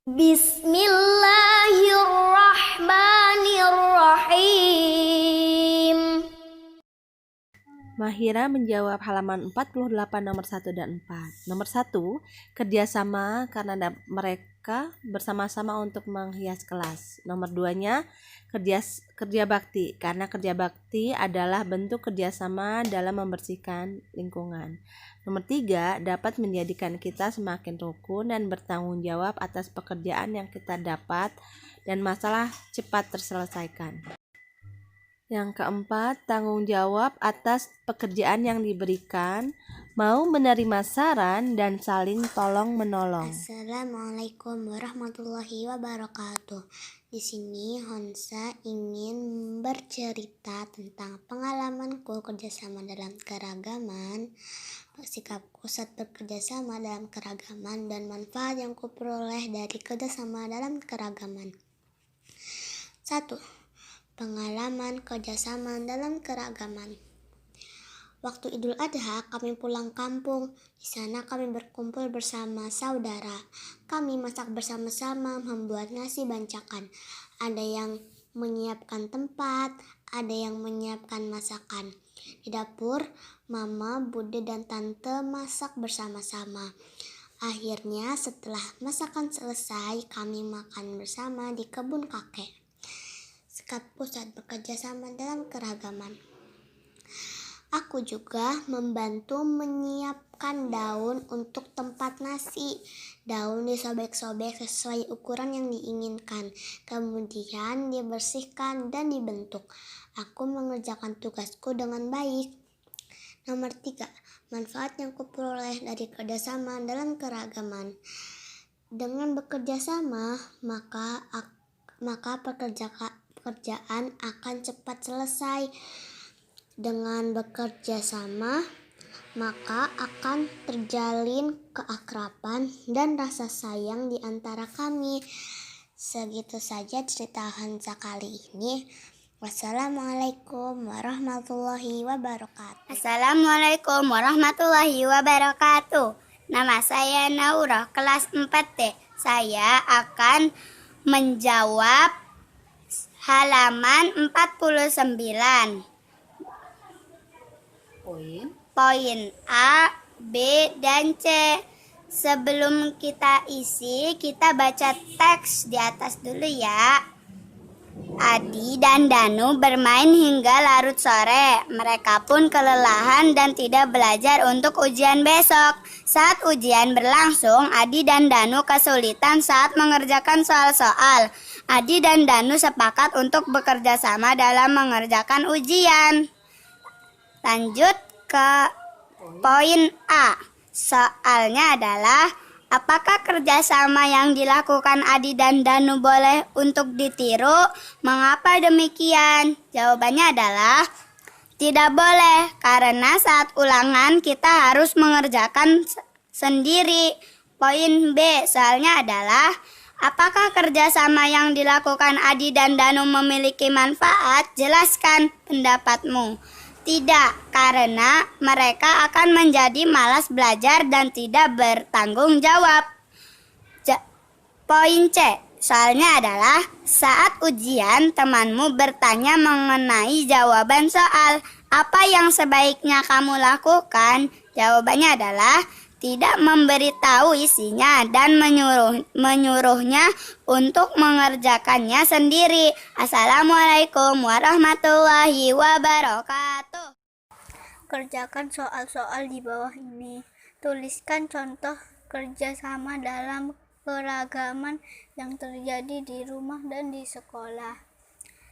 Bismillahirrahmanirrahim. Mahira menjawab halaman 48 nomor 1 dan 4. Nomor 1, kerjasama karena mereka bersama-sama untuk menghias kelas. Nomor 2-nya, kerja bakti karena kerja bakti adalah bentuk kerjasama dalam membersihkan lingkungan. Nomor 3, dapat menjadikan kita semakin rukun dan bertanggung jawab atas pekerjaan yang kita dapat dan masalah cepat terselesaikan. Yang keempat, tanggung jawab atas pekerjaan yang diberikan, mau menerima saran dan saling tolong-menolong. Assalamualaikum warahmatullahi wabarakatuh. Di sini Honsa ingin bercerita tentang pengalamanku kerjasama dalam keragaman, sikapku saat bekerjasama dalam keragaman, dan manfaat yang kuperoleh dari kerjasama dalam keragaman. 1. Pengalaman kerjasama dalam keragaman. Waktu Idul Adha, kami pulang kampung. Di sana kami berkumpul bersama saudara. Kami masak bersama-sama, membuat nasi bancakan. Ada yang menyiapkan tempat, ada yang menyiapkan masakan. Di dapur, mama, bude, dan tante masak bersama-sama. Akhirnya setelah masakan selesai, kami makan bersama di kebun kakek. Sikapku saat bekerja sama dalam keragaman. Aku juga membantu menyiapkan daun untuk tempat nasi. Daun disobek-sobek sesuai ukuran yang diinginkan, kemudian dibersihkan dan dibentuk. Aku mengerjakan tugasku dengan baik. Nomor 3, manfaat yang kuperoleh dari kerjasama dalam keragaman. Dengan bekerja sama, maka pekerjaan akan cepat selesai. Dengan bekerja sama, maka akan terjalin keakraban dan rasa sayang di antara kami. Segitu saja cerita Hansa kali ini. Wassalamualaikum warahmatullahi wabarakatuh. Assalamualaikum warahmatullahi wabarakatuh. Nama saya Naura, kelas 4D. Saya akan menjawab halaman 49. Poin A, B, dan C. Sebelum kita isi, kita baca teks di atas dulu ya. Adi dan Danu bermain hingga larut sore. Mereka pun kelelahan dan tidak belajar untuk ujian besok. Saat ujian berlangsung, Adi dan Danu kesulitan saat mengerjakan soal-soal. Adi dan Danu sepakat untuk bekerja sama dalam mengerjakan ujian. Lanjut ke poin A. Soalnya adalah, apakah kerjasama yang dilakukan Adi dan Danu boleh untuk ditiru? Mengapa demikian? Jawabannya adalah tidak boleh, karena saat ulangan kita harus mengerjakan sendiri. Poin B. Soalnya adalah, apakah kerjasama yang dilakukan Adi dan Danu memiliki manfaat? Jelaskan pendapatmu. Tidak, karena mereka akan menjadi malas belajar dan tidak bertanggung jawab. Poin C. Soalnya adalah, saat ujian temanmu bertanya mengenai jawaban soal, apa yang sebaiknya kamu lakukan? Jawabannya adalah tidak memberitahu isinya dan menyuruhnya untuk mengerjakannya sendiri. Assalamualaikum warahmatullahi wabarakatuh. Kerjakan soal-soal di bawah ini. Tuliskan contoh kerjasama dalam keragaman yang terjadi di rumah dan di sekolah.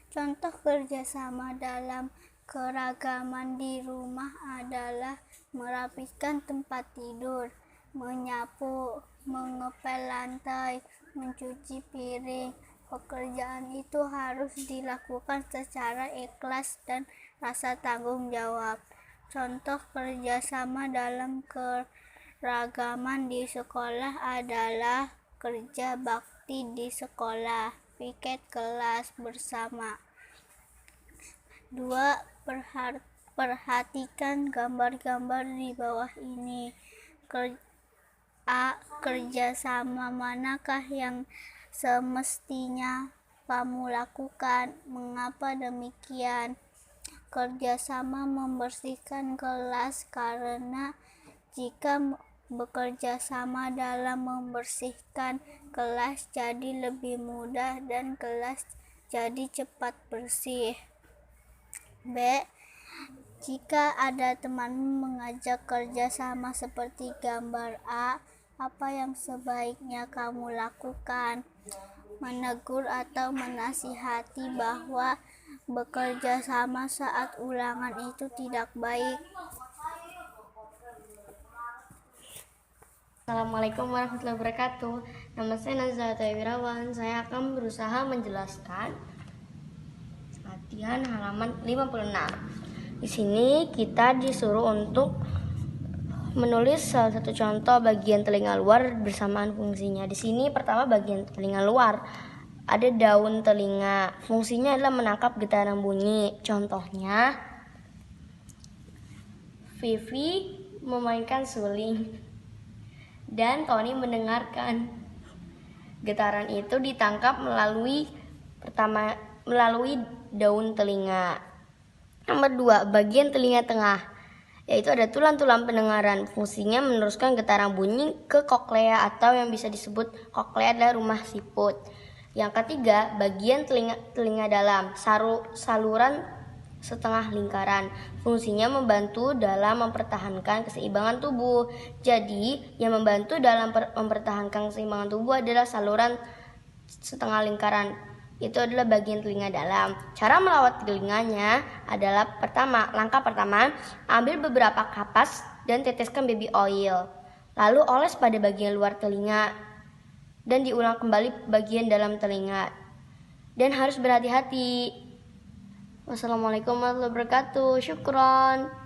Contoh kerjasama dalam keragaman di rumah adalah merapikan tempat tidur, menyapu, mengepel lantai, mencuci piring. Pekerjaan itu harus dilakukan secara ikhlas dan rasa tanggung jawab. Contoh kerjasama dalam keragaman di sekolah adalah kerja bakti di sekolah, piket kelas bersama. 2. Perhatikan gambar-gambar di bawah ini. A. Kerjasama manakah yang semestinya kamu lakukan? Mengapa demikian? Kerjasama membersihkan kelas, karena jika bekerja sama dalam membersihkan kelas jadi lebih mudah dan kelas jadi cepat bersih. B. Jika ada temanmu mengajak kerja sama seperti gambar A, apa yang sebaiknya kamu lakukan? Menegur atau menasihati bahwa bekerja sama saat ulangan itu tidak baik. Assalamualaikum warahmatullahi wabarakatuh. Nama saya Nazata Wirawan. Saya akan berusaha menjelaskan latihan halaman 56. Di sini kita disuruh untuk menulis salah satu contoh bagian telinga luar bersamaan fungsinya. Di sini pertama bagian telinga luar. Ada daun telinga. Fungsinya adalah menangkap getaran bunyi. Contohnya, Vivi memainkan suling dan Tony mendengarkan. Getaran itu ditangkap melalui daun telinga. Nomor 2, bagian telinga tengah, yaitu ada tulang-tulang pendengaran. Fungsinya meneruskan getaran bunyi ke koklea atau yang bisa disebut koklea adalah rumah siput. Yang ketiga, bagian telinga dalam, saluran setengah lingkaran. Fungsinya membantu dalam mempertahankan keseimbangan tubuh. Jadi, yang membantu dalam mempertahankan keseimbangan tubuh adalah saluran setengah lingkaran. Itu adalah bagian telinga dalam. Cara melawat telinganya adalah langkah pertama, ambil beberapa kapas dan teteskan baby oil. Lalu oles pada bagian luar telinga dan diulang kembali bagian dalam telinga. Dan harus berhati-hati. Wassalamualaikum warahmatullahi wabarakatuh. Syukron.